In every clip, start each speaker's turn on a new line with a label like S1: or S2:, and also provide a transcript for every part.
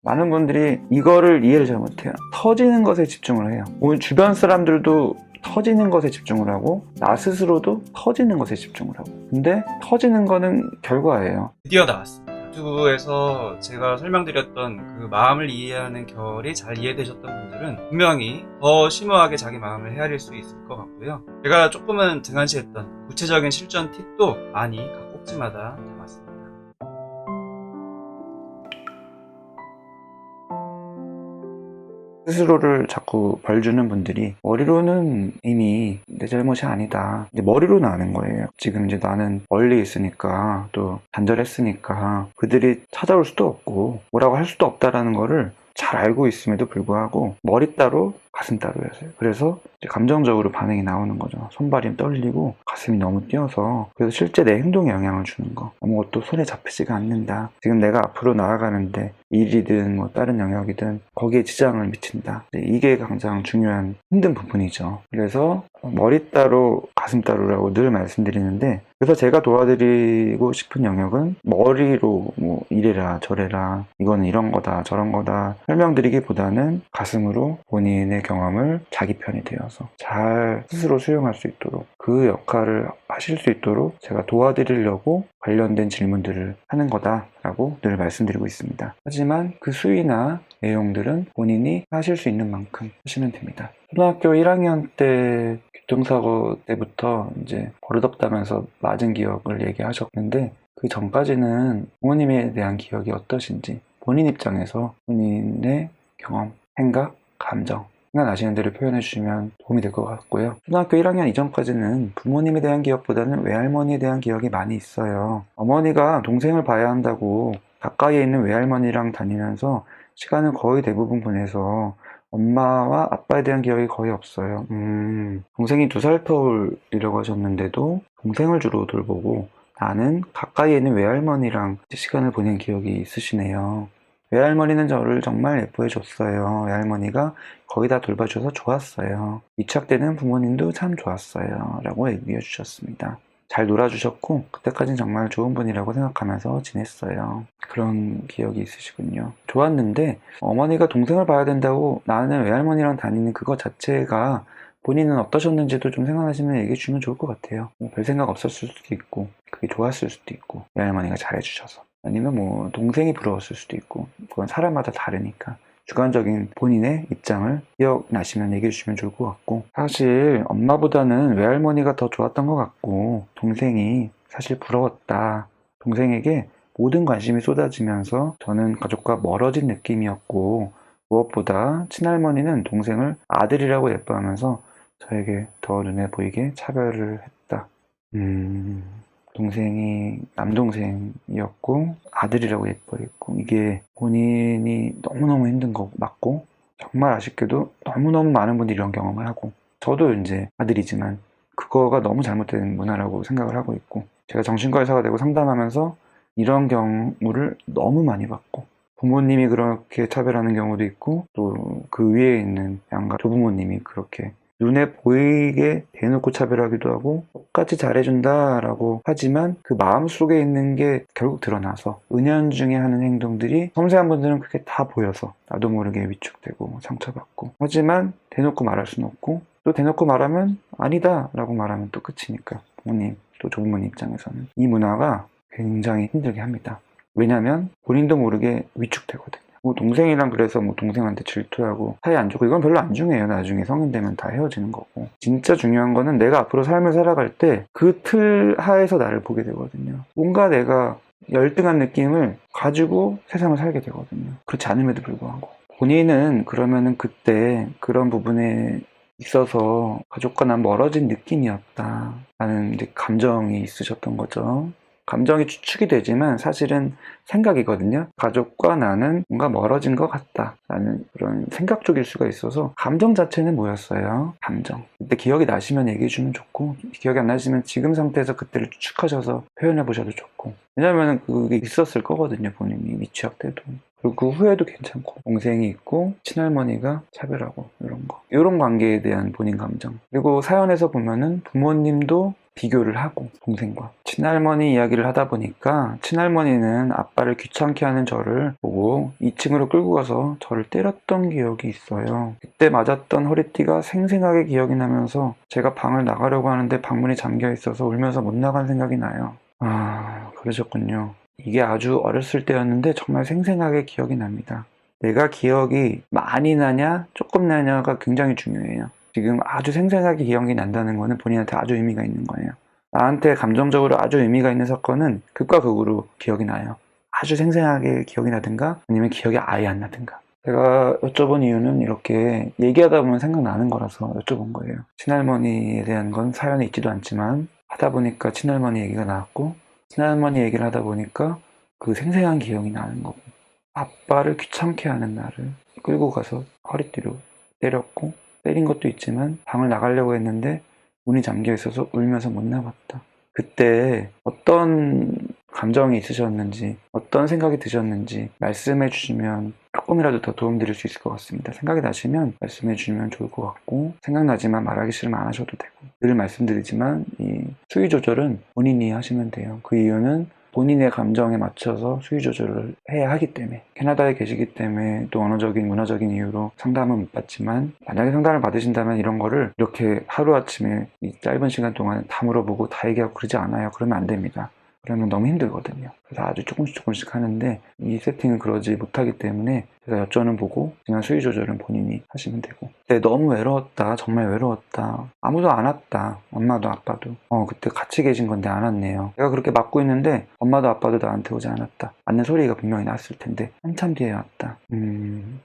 S1: 많은 분들이 이거를 이해를 잘 못해요. 터지는 것에 집중을 해요. 오늘 주변 사람들도 터지는 것에 집중을 하고 나 스스로도 터지는 것에 집중을 하고, 근데 터지는 거는 결과예요.
S2: 드디어 나왔습니다. 유튜브에서 제가 설명드렸던 그 마음을 이해하는 결이 잘 이해되셨던 분들은 분명히 더 심오하게 자기 마음을 헤아릴 수 있을 것 같고요. 제가 조금은 등한시했던 구체적인 실전 팁도 많이 각 꼭지마다 담았습니다.
S1: 스스로를 자꾸 벌주는 분들이 머리로는 이미 내 잘못이 아니다, 이제 머리로는 아는 거예요. 지금 이제 나는 멀리 있으니까, 또 단절했으니까 그들이 찾아올 수도 없고 뭐라고 할 수도 없다라는 거를 잘 알고 있음에도 불구하고 머리 따로 가슴 따로였어요. 그래서 이제 감정적으로 반응이 나오는 거죠. 손발이 떨리고 가슴이 너무 뛰어서. 그래서 실제 내 행동에 영향을 주는 거, 아무것도 손에 잡히지가 않는다, 지금 내가 앞으로 나아가는데 일이든 뭐 다른 영역이든 거기에 지장을 미친다, 이게 가장 중요한 힘든 부분이죠. 그래서 머리 따로 가슴 따로라고 늘 말씀드리는데, 그래서 제가 도와드리고 싶은 영역은 머리로 뭐 이래라 저래라 이거는 이런 거다 저런 거다 설명드리기보다는 가슴으로 본인의 경험을 자기 편이 되어서 잘 스스로 수용할 수 있도록, 그 역할을 하실 수 있도록 제가 도와드리려고 관련된 질문들을 하는 거다라고 늘 말씀드리고 있습니다. 하지만 그 수위나 내용들은 본인이 하실 수 있는 만큼 하시면 됩니다. 초등학교 1학년 때 교통사고 때부터 이제 버릇없다면서 맞은 기억을 얘기하셨는데, 그 전까지는 부모님에 대한 기억이 어떠신지 본인 입장에서 본인의 경험, 생각, 감정 생각나시는 대로 표현해 주시면 도움이 될 것 같고요. 초등학교 1학년 이전까지는 부모님에 대한 기억보다는 외할머니에 대한 기억이 많이 있어요. 어머니가 동생을 봐야 한다고 가까이에 있는 외할머니랑 다니면서 시간을 거의 대부분 보내서 엄마와 아빠에 대한 기억이 거의 없어요. 동생이 2살 터울이라고 하셨는데도 동생을 주로 돌보고 나는 가까이에 있는 외할머니랑 시간을 보낸 기억이 있으시네요. 외할머니는 저를 정말 예뻐해 줬어요. 외할머니가 거의 다 돌봐줘서 좋았어요. 위착되는 부모님도 참 좋았어요 라고 얘기해 주셨습니다. 잘 놀아주셨고 그때까지는 정말 좋은 분이라고 생각하면서 지냈어요. 그런 기억이 있으시군요. 좋았는데 어머니가 동생을 봐야 된다고 나는 외할머니랑 다니는 그것 자체가 본인은 어떠셨는지도 좀 생각하시면 얘기해 주면 좋을 것 같아요. 별 생각 없었을 수도 있고 그게 좋았을 수도 있고 외할머니가 잘해주셔서, 아니면 뭐 동생이 부러웠을 수도 있고, 그건 사람마다 다르니까 주관적인 본인의 입장을 기억나시면 얘기해 주시면 좋을 것 같고, 사실 엄마보다는 외할머니가 더 좋았던 것 같고 동생이 사실 부러웠다, 동생에게 모든 관심이 쏟아지면서 저는 가족과 멀어진 느낌이었고, 무엇보다 친할머니는 동생을 아들이라고 예뻐하면서 저에게 더 눈에 보이게 차별을 했다. 동생이 남동생이었고 아들이라고 예뻐했고, 이게 본인이 너무너무 힘든 거 맞고, 정말 아쉽게도 너무너무 많은 분들이 이런 경험을 하고, 저도 이제 아들이지만 그거가 너무 잘못된 문화라고 생각을 하고 있고, 제가 정신과 의사가 되고 상담하면서 이런 경우를 너무 많이 봤고, 부모님이 그렇게 차별하는 경우도 있고, 또 그 위에 있는 양가 조부모님이 그렇게 눈에 보이게 대놓고 차별하기도 하고 똑같이 잘해준다라고 하지만 그 마음속에 있는 게 결국 드러나서 은연중에 하는 행동들이 섬세한 분들은 그게 다 보여서 나도 모르게 위축되고 상처받고, 하지만 대놓고 말할 수는 없고, 또 대놓고 말하면 아니다 라고 말하면 또 끝이니까 부모님 또 조부모님 입장에서는 이 문화가 굉장히 힘들게 합니다. 왜냐면 본인도 모르게 위축되거든요. 뭐 동생이랑 그래서 뭐 동생한테 질투하고 사이 안 좋고 이건 별로 안 중요해요. 나중에 성인 되면 다 헤어지는 거고, 진짜 중요한 거는 내가 앞으로 삶을 살아갈 때 그 틀 하에서 나를 보게 되거든요. 뭔가 내가 열등한 느낌을 가지고 세상을 살게 되거든요. 그렇지 않음에도 불구하고 본인은 그러면은 그때 그런 부분에 있어서 가족과 난 멀어진 느낌이었다 라는 이제 감정이 있으셨던 거죠. 감정이 추측이 되지만 사실은 생각이거든요. 가족과 나는 뭔가 멀어진 것 같다 라는 그런 생각 쪽일 수가 있어서, 감정 자체는 뭐였어요? 감정. 그때 기억이 나시면 얘기해 주면 좋고, 기억이 안 나시면 지금 상태에서 그때를 추측하셔서 표현해 보셔도 좋고, 왜냐면 그게 있었을 거거든요. 본인이 미취학 때도. 그리고 그 후에도 괜찮고, 동생이 있고 친할머니가 차별하고 이런 거, 이런 관계에 대한 본인 감정. 그리고 사연에서 보면은 부모님도 비교를 하고 동생과 친할머니 이야기를 하다 보니까 친할머니는 아빠를 귀찮게 하는 저를 보고 2층으로 끌고 가서 저를 때렸던 기억이 있어요. 그때 맞았던 허리띠가 생생하게 기억이 나면서 제가 방을 나가려고 하는데 방문이 잠겨 있어서 울면서 못 나간 생각이 나요. 아, 그러셨군요. 이게 아주 어렸을 때였는데 정말 생생하게 기억이 납니다. 내가 기억이 많이 나냐 조금 나냐가 굉장히 중요해요. 지금 아주 생생하게 기억이 난다는 거는 본인한테 아주 의미가 있는 거예요. 나한테 감정적으로 아주 의미가 있는 사건은 극과 극으로 기억이 나요. 아주 생생하게 기억이 나든가 아니면 기억이 아예 안 나든가. 제가 여쭤본 이유는 이렇게 얘기하다 보면 생각나는 거라서 여쭤본 거예요. 친할머니에 대한 건 사연에 있지도 않지만 하다 보니까 친할머니 얘기가 나왔고 친할머니 얘기를 하다 보니까 그 생생한 기억이 나는 거고 아빠를 귀찮게 하는 나를 끌고 가서 허리띠로 때렸고 때린 것도 있지만 방을 나가려고 했는데 문이 잠겨 있어서 울면서 못 나갔다. 그때 어떤 감정이 있으셨는지 어떤 생각이 드셨는지 말씀해 주시면 조금이라도 더 도움드릴 수 있을 것 같습니다. 생각이 나시면 말씀해 주시면 좋을 것 같고 생각나지만 말하기 싫으면 안 하셔도 되고 늘 말씀드리지만 이 수위 조절은 본인이 하시면 돼요. 그 이유는 본인의 감정에 맞춰서 수위 조절을 해야 하기 때문에 캐나다에 계시기 때문에 또 언어적인 문화적인 이유로 상담은 못 받지만 만약에 상담을 받으신다면 이런 거를 이렇게 하루아침에 이 짧은 시간 동안 다 물어보고 다 얘기하고 그러지 않아요. 그러면 안 됩니다. 그러면 너무 힘들거든요. 그래서 아주 조금씩 하는데 이 세팅은 그러지 못하기 때문에 제가 여쭤는 보고 그냥 수위 조절은 본인이 하시면 되고 그때 너무 외로웠다. 정말 외로웠다. 아무도 안 왔다. 엄마도 아빠도. 그때 같이 계신 건데 안 왔네요. 내가 그렇게 맞고 있는데 엄마도 아빠도 나한테 오지 않았다. 맞는 소리가 분명히 났을 텐데 한참 뒤에 왔다.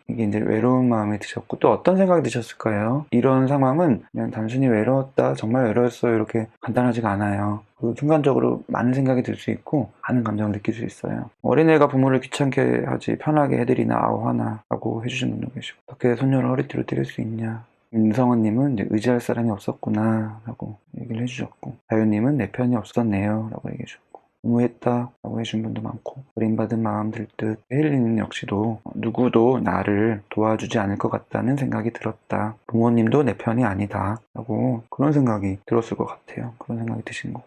S1: 이게 이제 외로운 마음이 드셨고 또 어떤 생각이 드셨을까요? 이런 상황은 그냥 단순히 외로웠다. 정말 외로웠어요. 이렇게 간단하지가 않아요. 그 순간적으로 많은 생각이 들 수 있고 많은 감정을 느낄 수 있어요. 어린애가 부모를 귀찮게 하지 편하게 해드리나 아우 하나 라고 해주신 분도 계시고 어떻게 손녀를 허리띠로 때릴 수 있냐. 임성은님은 이제 의지할 사람이 없었구나 라고 얘기를 해주셨고 다윤님은 내 편이 없었네요 라고 얘기해 주셨고 너무했다 라고 해주신 분도 많고 버림받은 마음 들듯 혜일리는 역시도 누구도 나를 도와주지 않을 것 같다는 생각이 들었다. 부모님도 내 편이 아니다 라고 그런 생각이 들었을 것 같아요. 그런 생각이 드신 거고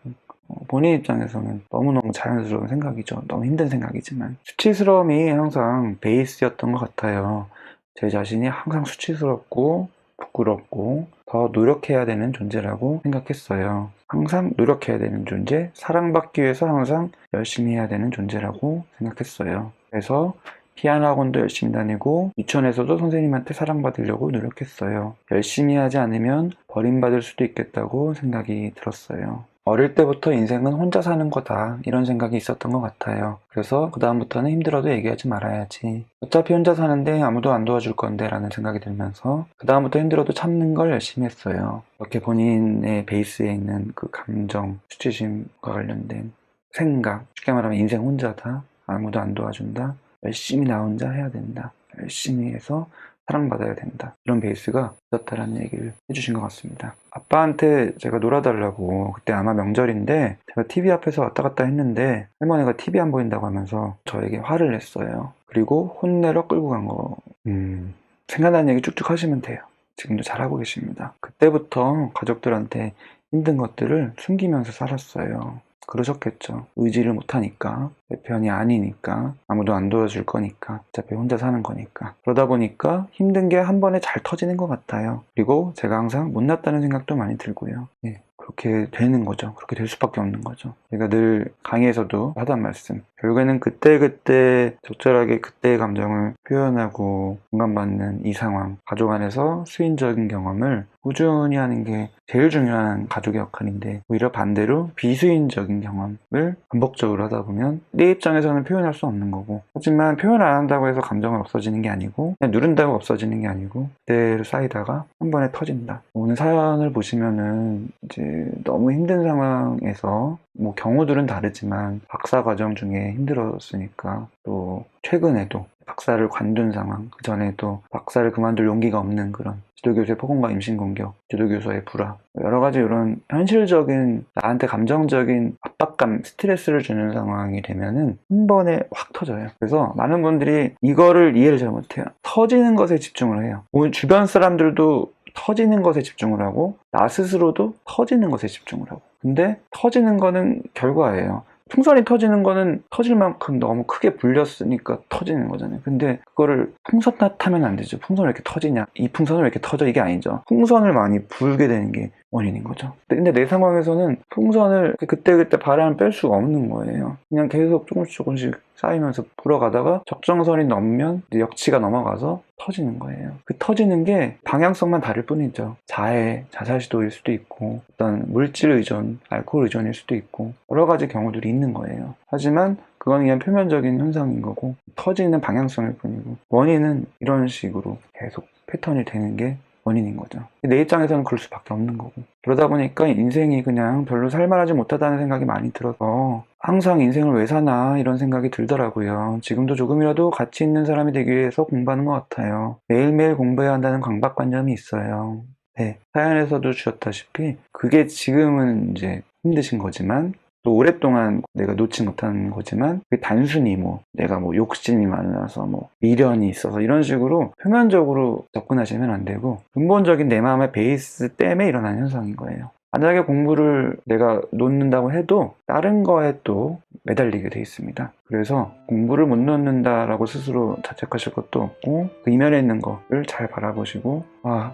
S1: 본인 입장에서는 너무너무 자연스러운 생각이죠. 너무 힘든 생각이지만 수치스러움이 항상 베이스였던 것 같아요. 제 자신이 항상 수치스럽고 부끄럽고 더 노력해야 되는 존재라고 생각했어요. 항상 노력해야 되는 존재, 사랑받기 위해서 항상 열심히 해야 되는 존재라고 생각했어요. 그래서 피아노 학원도 열심히 다니고 유치원에서도 선생님한테 사랑받으려고 노력했어요. 열심히 하지 않으면 버림받을 수도 있겠다고 생각이 들었어요. 어릴 때부터 인생은 혼자 사는 거다 이런 생각이 있었던 것 같아요. 그래서 그 다음부터는 힘들어도 얘기하지 말아야지. 어차피 혼자 사는데 아무도 안 도와줄 건데 라는 생각이 들면서 그 다음부터 힘들어도 참는 걸 열심히 했어요. 이렇게 본인의 베이스에 있는 그 감정, 수치심과 관련된 생각, 쉽게 말하면 인생 혼자다, 아무도 안 도와준다, 열심히 나 혼자 해야 된다, 열심히 해서 사랑받아야 된다. 이런 베이스가 있었다라는 얘기를 해주신 것 같습니다. 아빠한테 제가 놀아달라고 그때 아마 명절인데 제가 TV 앞에서 왔다 갔다 했는데 할머니가 TV 안 보인다고 하면서 저에게 화를 냈어요. 그리고 혼내러 끌고 간 거. 생각나는 얘기 쭉쭉 하시면 돼요. 지금도 잘하고 계십니다. 그때부터 가족들한테 힘든 것들을 숨기면서 살았어요. 그러셨겠죠. 의지를 못하니까, 내 편이 아니니까, 아무도 안 도와줄 거니까, 어차피 혼자 사는 거니까. 그러다 보니까 힘든 게 한 번에 잘 터지는 것 같아요. 그리고 제가 항상 못났다는 생각도 많이 들고요. 그렇게 되는 거죠. 그렇게 될 수밖에 없는 거죠. 제가 늘 강의에서도 하던 말씀. 결국에는 그때그때 적절하게 그때의 감정을 표현하고 공감받는 이 상황. 가족 안에서 수인적인 경험을 꾸준히 하는 게 제일 중요한 가족의 역할인데 오히려 반대로 비수인적인 경험을 반복적으로 하다 보면 내 입장에서는 표현할 수 없는 거고 하지만 표현 안 한다고 해서 감정은 없어지는 게 아니고 그냥 누른다고 없어지는 게 아니고 그대로 쌓이다가 한 번에 터진다. 오늘 사연을 보시면은 이제 너무 힘든 상황에서 뭐 경우들은 다르지만 박사 과정 중에 힘들었으니까 또 최근에도 박사를 관둔 상황, 그 전에도 박사를 그만둘 용기가 없는 그런 지도교수의 폭언과 임신공격, 지도교수의 불화, 여러 가지 이런 현실적인 나한테 감정적인 압박감, 스트레스를 주는 상황이 되면은 한 번에 확 터져요. 그래서 많은 분들이 이거를 이해를 잘 못해요. 터지는 것에 집중을 해요. 오늘 주변 사람들도 터지는 것에 집중을 하고 나 스스로도 터지는 것에 집중을 하고. 근데 터지는 거는 결과예요. 풍선이 터지는 거는 터질 만큼 너무 크게 불렸으니까 터지는 거잖아요. 근데 그거를 풍선 탓하면 안 되죠. 풍선이 왜 이렇게 터지냐, 이 풍선은 왜 이렇게 터져, 이게 아니죠. 풍선을 많이 불게 되는 게 원인인 거죠. 근데 내 상황에서는 풍선을 그때그때 바람을 뺄 수가 없는 거예요. 그냥 계속 조금씩 쌓이면서 불어가다가 적정선이 넘으면 이제 역치가 넘어가서 터지는 거예요. 그 터지는 게 방향성만 다를 뿐이죠. 자살시도일 수도 있고, 어떤 물질 의존, 알코올 의존일 수도 있고, 여러 가지 경우들이 있는 거예요. 하지만 그건 그냥 표면적인 현상인 거고, 터지는 방향성일 뿐이고, 원인은 이런 식으로 계속 패턴이 되는 게 원인인 거죠. 내 입장에서는 그럴 수밖에 없는 거고. 그러다 보니까 인생이 그냥 별로 살만하지 못하다는 생각이 많이 들어서 항상 인생을 왜 사나 이런 생각이 들더라고요. 지금도 조금이라도 가치 있는 사람이 되기 위해서 공부하는 것 같아요. 매일매일 공부해야 한다는 강박관념이 있어요. 네, 사연에서도 주셨다시피 그게 지금은 이제 힘드신 거지만 또 오랫동안 내가 놓지 못한 거지만 그게 단순히 내가 욕심이 많아서 미련이 있어서 이런 식으로 표면적으로 접근하시면 안 되고 근본적인 내 마음의 베이스 때문에 일어나는 현상인 거예요. 만약에 공부를 내가 놓는다고 해도 다른 거에 또 매달리게 돼 있습니다. 그래서 공부를 못 놓는다라고 스스로 자책하실 것도 없고 그 이면에 있는 거를 잘 바라보시고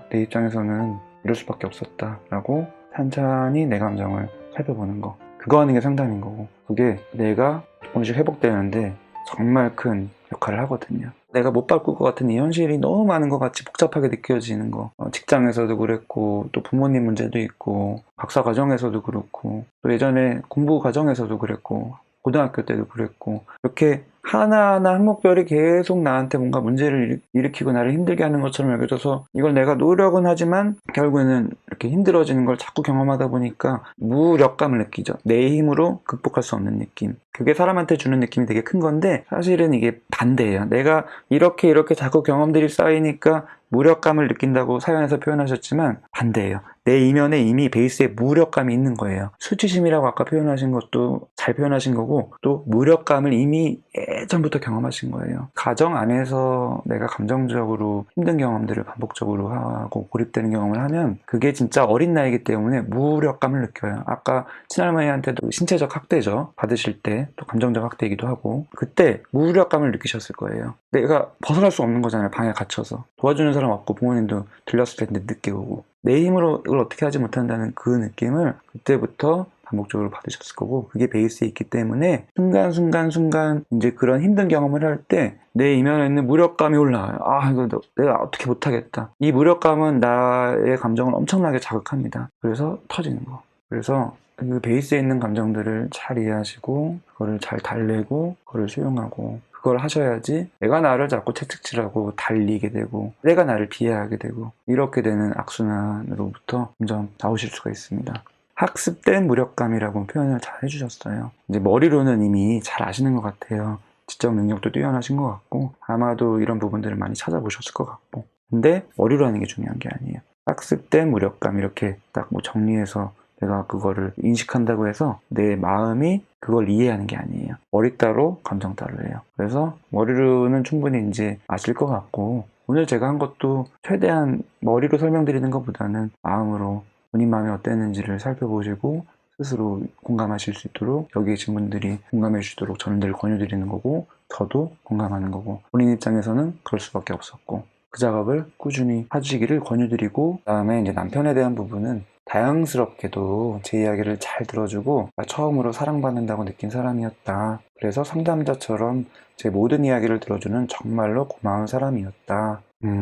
S1: 내 입장에서는 이럴 수밖에 없었다라고 찬찬히 내 감정을 살펴보는 거, 그거 하는 게 상담인 거고, 그게 내가 조금씩 회복되는데 정말 큰 역할을 하거든요. 내가 못 바꿀 것 같은 이 현실이 너무 많은 것 같이 복잡하게 느껴지는 거, 직장에서도 그랬고 또 부모님 문제도 있고 박사 과정에서도 그렇고 또 예전에 공부 과정에서도 그랬고 고등학교 때도 그랬고 이렇게 하나하나 항목별이 계속 나한테 뭔가 문제를 일으키고 나를 힘들게 하는 것처럼 여겨져서 이걸 내가 노력은 하지만 결국에는 이렇게 힘들어지는 걸 자꾸 경험하다 보니까 무력감을 느끼죠. 내 힘으로 극복할 수 없는 느낌. 그게 사람한테 주는 느낌이 되게 큰 건데 사실은 이게 반대예요. 내가 이렇게 자꾸 경험들이 쌓이니까 무력감을 느낀다고 사연에서 표현하셨지만 반대예요. 내 이면에 이미 베이스에 무력감이 있는 거예요. 수치심이라고 아까 표현하신 것도 잘 표현하신 거고 또 무력감을 이미 예전부터 경험하신 거예요. 가정 안에서 내가 감정적으로 힘든 경험들을 반복적으로 하고 고립되는 경험을 하면 그게 진짜 어린 나이이기 때문에 무력감을 느껴요. 아까 친할머니한테도 신체적 학대죠. 받으실 때 또 감정적 학대이기도 하고 그때 무력감을 느끼셨을 거예요. 내가 벗어날 수 없는 거잖아요. 방에 갇혀서. 도와주는 사람 없고 부모님도 들렸을 텐데 늦게 오고 내 힘으로 이걸 어떻게 하지 못한다는 그 느낌을 그때부터 반복적으로 받으셨을 거고 그게 베이스에 있기 때문에 순간 이제 그런 힘든 경험을 할 때 내 이면에 있는 무력감이 올라와요. 이거 내가 어떻게 못하겠다. 이 무력감은 나의 감정을 엄청나게 자극합니다. 그래서 터지는 거. 그래서 그 베이스에 있는 감정들을 잘 이해하시고 그거를 잘 달래고 그거를 수용하고 그걸 하셔야지 내가 나를 자꾸 채찍질하고 달리게 되고 내가 나를 비하하게 되고 이렇게 되는 악순환으로부터 점점 나오실 수가 있습니다. 학습된 무력감이라고 표현을 잘 해주셨어요. 이제 머리로는 이미 잘 아시는 것 같아요. 지적 능력도 뛰어나신 것 같고 아마도 이런 부분들을 많이 찾아보셨을 것 같고 근데 머리로 하는 게 중요한 게 아니에요. 학습된 무력감 이렇게 딱 정리해서 내가 그거를 인식한다고 해서 내 마음이 그걸 이해하는 게 아니에요. 머리 따로 감정 따로예요. 그래서 머리로는 충분히 이제 아실 것 같고 오늘 제가 한 것도 최대한 머리로 설명드리는 것보다는 마음으로 본인 마음이 어땠는지를 살펴보시고 스스로 공감하실 수 있도록 여기 계신 분들이 공감해 주시도록 저는 늘 권유드리는 거고 저도 공감하는 거고 본인 입장에서는 그럴 수밖에 없었고 그 작업을 꾸준히 해주시기를 권유드리고 그다음에 이제 남편에 대한 부분은 다양스럽게도 제 이야기를 잘 들어주고 처음으로 사랑받는다고 느낀 사람이었다. 그래서 상담자처럼 제 모든 이야기를 들어주는 정말로 고마운 사람이었다.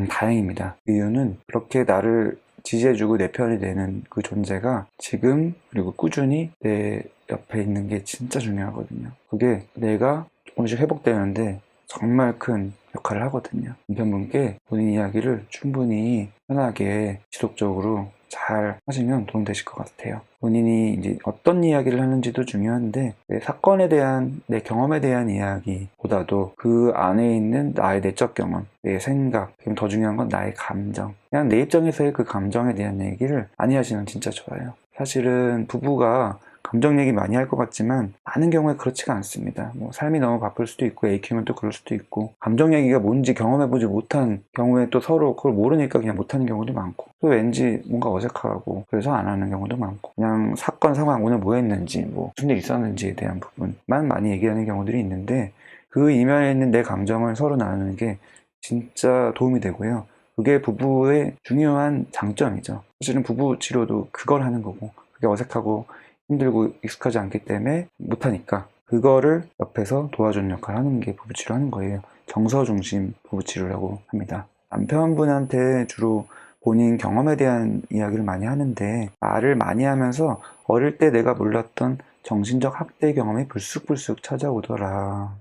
S1: 다행입니다. 그 이유는 그렇게 나를 지지해주고 내 편이 되는 그 존재가 지금 그리고 꾸준히 내 옆에 있는 게 진짜 중요하거든요. 그게 내가 조금씩 회복되는데 정말 큰 역할을 하거든요. 남편분께 본인 이야기를 충분히 편하게 지속적으로 잘 하시면 도움되실 것 같아요. 본인이 이제 어떤 이야기를 하는지도 중요한데 내 사건에 대한 내 경험에 대한 이야기보다도 그 안에 있는 나의 내적 경험, 내 생각, 그리고 더 중요한 건 나의 감정. 그냥 내 입장에서의 그 감정에 대한 얘기를 많이 하시면 진짜 좋아요. 사실은 부부가 감정 얘기 많이 할 것 같지만 많은 경우에 그렇지가 않습니다. 뭐 삶이 너무 바쁠 수도 있고 애 키우면 또 그럴 수도 있고 감정 얘기가 뭔지 경험해보지 못한 경우에 또 서로 그걸 모르니까 그냥 못하는 경우도 많고 또 왠지 뭔가 어색하고 그래서 안 하는 경우도 많고 그냥 사건 상황 오늘 뭐 했는지 뭐 무슨 일 있었는지에 대한 부분만 많이 얘기하는 경우들이 있는데 그 이면에 있는 내 감정을 서로 나누는 게 진짜 도움이 되고요. 그게 부부의 중요한 장점이죠. 사실은 부부 치료도 그걸 하는 거고 그게 어색하고 힘들고 익숙하지 않기 때문에 못하니까 그거를 옆에서 도와주는 역할을 하는 게 부부치료 하는 거예요. 정서 중심 부부치료라고 합니다. 남편분한테 주로 본인 경험에 대한 이야기를 많이 하는데 말을 많이 하면서 어릴 때 내가 몰랐던 정신적 학대 경험이 불쑥불쑥 찾아오더라.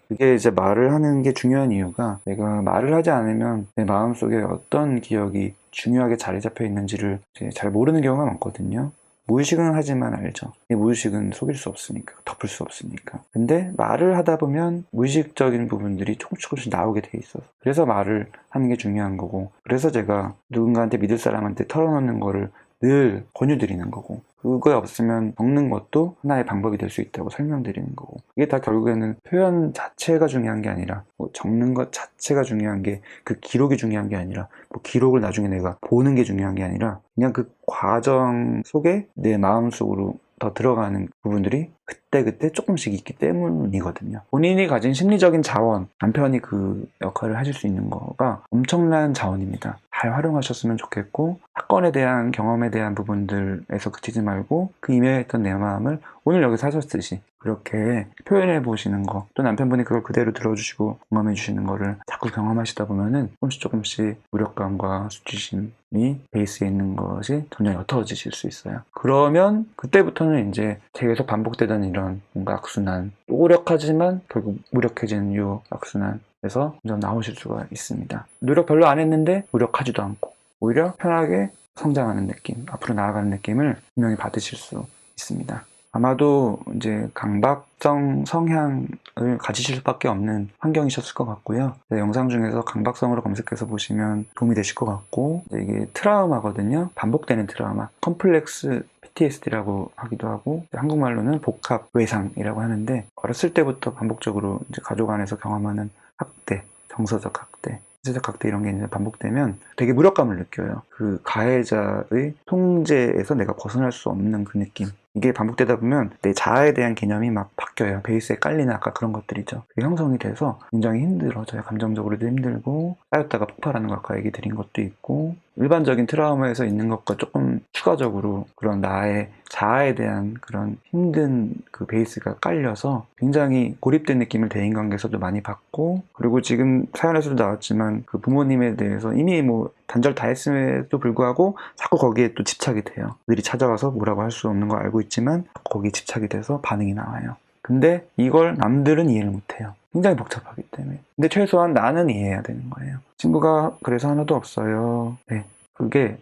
S1: 그게 이제 말을 하는 게 중요한 이유가 내가 말을 하지 않으면 내 마음속에 어떤 기억이 중요하게 자리 잡혀 있는지를 이제 잘 모르는 경우가 많거든요. 무의식은 하지만 알죠. 이 무의식은 속일 수 없으니까, 덮을 수 없으니까. 근데 말을 하다 보면 무의식적인 부분들이 조금씩 나오게 돼 있어서. 그래서 말을 하는 게 중요한 거고. 그래서 제가 누군가한테 믿을 사람한테 털어놓는 거를 늘 권유드리는 거고. 그거에 없으면 적는 것도 하나의 방법이 될 수 있다고 설명드리는 거고. 이게 다 결국에는 표현 자체가 중요한 게 아니라, 뭐 적는 것 자체가 중요한 게, 그 기록이 중요한 게 아니라, 뭐 기록을 나중에 내가 보는 게 중요한 게 아니라, 그냥 그 과정 속에 내 마음속으로 더 들어가는 부분들이 그때그때 조금씩 있기 때문이거든요. 본인이 가진 심리적인 자원, 남편이 그 역할을 하실 수 있는 거가 엄청난 자원입니다. 잘 활용하셨으면 좋겠고 사건에 대한 경험에 대한 부분들에서 그치지 말고 그 이면에 있던 내 마음을 오늘 여기서 하셨듯이 그렇게 표현해 보시는 거, 또 남편분이 그걸 그대로 들어주시고 공감해 주시는 거를 자꾸 경험하시다 보면은 조금씩 무력감과 수치심이 베이스에 있는 것이 점점 옅어지실 수 있어요. 그러면 그때부터는 이제 계속 반복되던 이런 뭔가 악순환, 노력하지만 결국 무력해지는 이 악순환에서 점점 나오실 수가 있습니다. 노력 별로 안 했는데 무력하지도 않고 오히려 편하게 성장하는 느낌, 앞으로 나아가는 느낌을 분명히 받으실 수 있습니다. 아마도 이제 강박성 성향을 가지실 수밖에 없는 환경이셨을 것 같고요. 영상 중에서 강박성으로 검색해서 보시면 도움이 되실 것 같고, 이게 트라우마거든요. 반복되는 트라우마, 컴플렉스 PTSD라고 하기도 하고, 한국말로는 복합 외상이라고 하는데, 어렸을 때부터 반복적으로 이제 가족 안에서 경험하는 학대, 정서적 학대, 신체적 학대 이런 게 이제 반복되면 되게 무력감을 느껴요. 그 가해자의 통제에서 내가 벗어날 수 없는 그 느낌. 이게 반복되다 보면 내 자아에 대한 개념이 막 바뀌어요. 베이스에 깔리는 아까 그런 것들이죠. 그게 형성이 돼서 굉장히 힘들어져요. 감정적으로도 힘들고 쌓였다가 폭발하는 거 아까 얘기 드린 것도 있고 일반적인 트라우마에서 있는 것과 조금 추가적으로 그런 나의 자아에 대한 그런 힘든 그 베이스가 깔려서 굉장히 고립된 느낌을 대인관계에서도 많이 받고 그리고 지금 사연에서도 나왔지만 그 부모님에 대해서 이미 뭐 단절 다 했음에도 불구하고 자꾸 거기에 또 집착이 돼요. 그들이 찾아와서 뭐라고 할 수 없는 거 알고 있지만 거기에 집착이 돼서 반응이 나와요. 근데 이걸 남들은 이해를 못해요. 굉장히 복잡하기 때문에. 근데 최소한 나는 이해해야 되는 거예요. 친구가 그래서 하나도 없어요. 네. 그게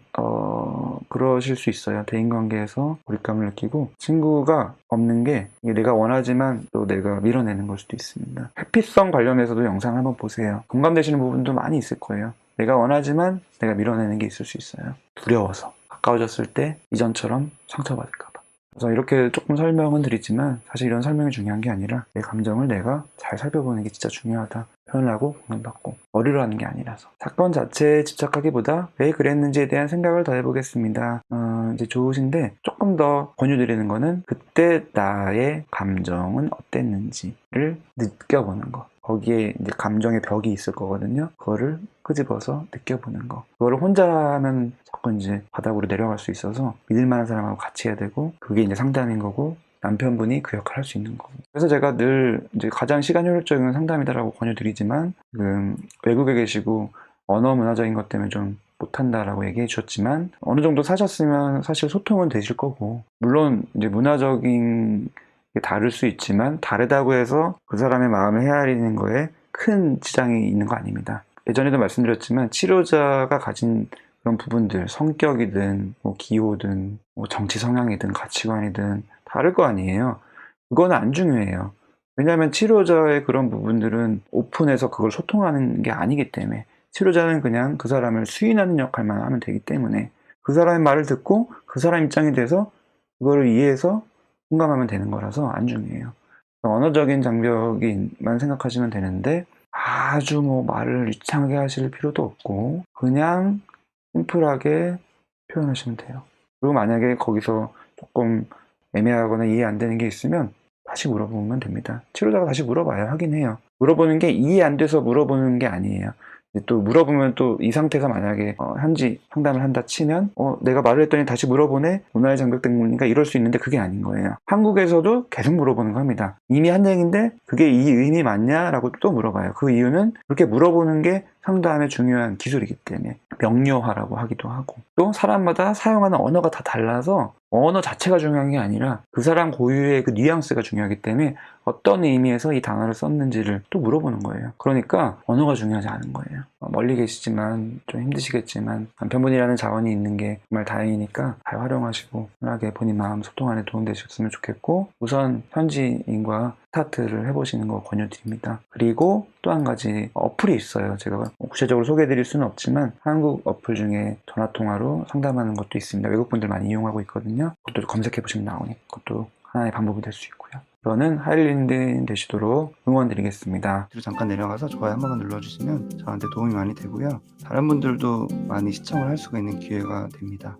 S1: 그러실 수 있어요. 대인관계에서 고립감을 느끼고 친구가 없는 게 내가 원하지만 또 내가 밀어내는 걸 수도 있습니다. 회피성 관련해서도 영상 한번 보세요. 공감되시는 부분도 많이 있을 거예요. 내가 원하지만 내가 밀어내는 게 있을 수 있어요. 두려워서 가까워졌을 때 이전처럼 상처받을까 봐. 그래서 이렇게 조금 설명은 드리지만 사실 이런 설명이 중요한 게 아니라 내 감정을 내가 잘 살펴보는 게 진짜 중요하다. 표현하고 공감받고 머리로 하는 게 아니라서 사건 자체에 집착하기보다 왜 그랬는지에 대한 생각을 더 해보겠습니다. 이제 좋으신데 조금 더 권유드리는 거는 그때 나의 감정은 어땠는지를 느껴보는 거. 거기에 이제 감정의 벽이 있을 거거든요. 그거를 끄집어서 느껴보는 거. 그거를 혼자 하면 자꾸 이제 바닥으로 내려갈 수 있어서 믿을 만한 사람하고 같이 해야 되고 그게 이제 상담인 거고 남편분이 그 역할을 할 수 있는 거고. 그래서 제가 늘 이제 가장 시간 효율적인 상담이다라고 권유드리지만 지금 외국에 계시고 언어 문화적인 것 때문에 좀 못한다라고 얘기해 주셨지만 어느 정도 사셨으면 사실 소통은 되실 거고 물론 이제 문화적인 게 다를 수 있지만 다르다고 해서 그 사람의 마음을 헤아리는 거에 큰 지장이 있는 거 아닙니다. 예전에도 말씀드렸지만 치료자가 가진 그런 부분들 성격이든 뭐 기호든 뭐 정치 성향이든 가치관이든 다를 거 아니에요. 그건 안 중요해요. 왜냐하면 치료자의 그런 부분들은 오픈해서 그걸 소통하는 게 아니기 때문에 치료자는 그냥 그 사람을 수인하는 역할만 하면 되기 때문에 그 사람의 말을 듣고 그 사람 입장이 돼서 그거를 이해해서 공감하면 되는 거라서 안 중요해요. 언어적인 장벽만 생각하시면 되는데 아주 뭐 말을 유창하게 하실 필요도 없고 그냥 심플하게 표현하시면 돼요. 그리고 만약에 거기서 조금 애매하거나 이해 안 되는 게 있으면 다시 물어보면 됩니다. 치료자가 다시 물어봐요. 하긴 해요. 물어보는 게 이해 안 돼서 물어보는 게 아니에요. 또 물어보면 또 이 상태가 만약에 현지 상담을 한다 치면 내가 말을 했더니 다시 물어보네? 문화의 장벽 때문인가? 이럴 수 있는데 그게 아닌 거예요. 한국에서도 계속 물어보는 겁니다. 이미 한 얘기인데 그게 이 의미 맞냐? 라고 또 물어봐요. 그 이유는 그렇게 물어보는 게 상담의 중요한 기술이기 때문에 명료하라고 하기도 하고 또 사람마다 사용하는 언어가 다 달라서 언어 자체가 중요한 게 아니라 그 사람 고유의 그 뉘앙스가 중요하기 때문에 어떤 의미에서 이 단어를 썼는지를 또 물어보는 거예요. 그러니까 언어가 중요하지 않은 거예요. 멀리 계시지만 좀 힘드시겠지만 남편분이라는 자원이 있는 게 정말 다행이니까 잘 활용하시고 편하게 본인 마음 소통하는 데 도움되셨으면 좋겠고 우선 현지인과 스타트를 해보시는 거 권유드립니다. 그리고 또 한 가지 어플이 있어요. 제가 구체적으로 소개해드릴 수는 없지만 한국 어플 중에 전화통화로 상담하는 것도 있습니다. 외국분들 많이 이용하고 있거든요. 그것도 검색해보시면 나오니까 그것도 하나의 방법이 될 수 있고요. 저는 하일랜드 되시도록 응원드리겠습니다. 뒤로 잠깐 내려가서 좋아요 한 번만 눌러주시면 저한테 도움이 많이 되고요. 다른 분들도 많이 시청을 할 수가 있는 기회가 됩니다.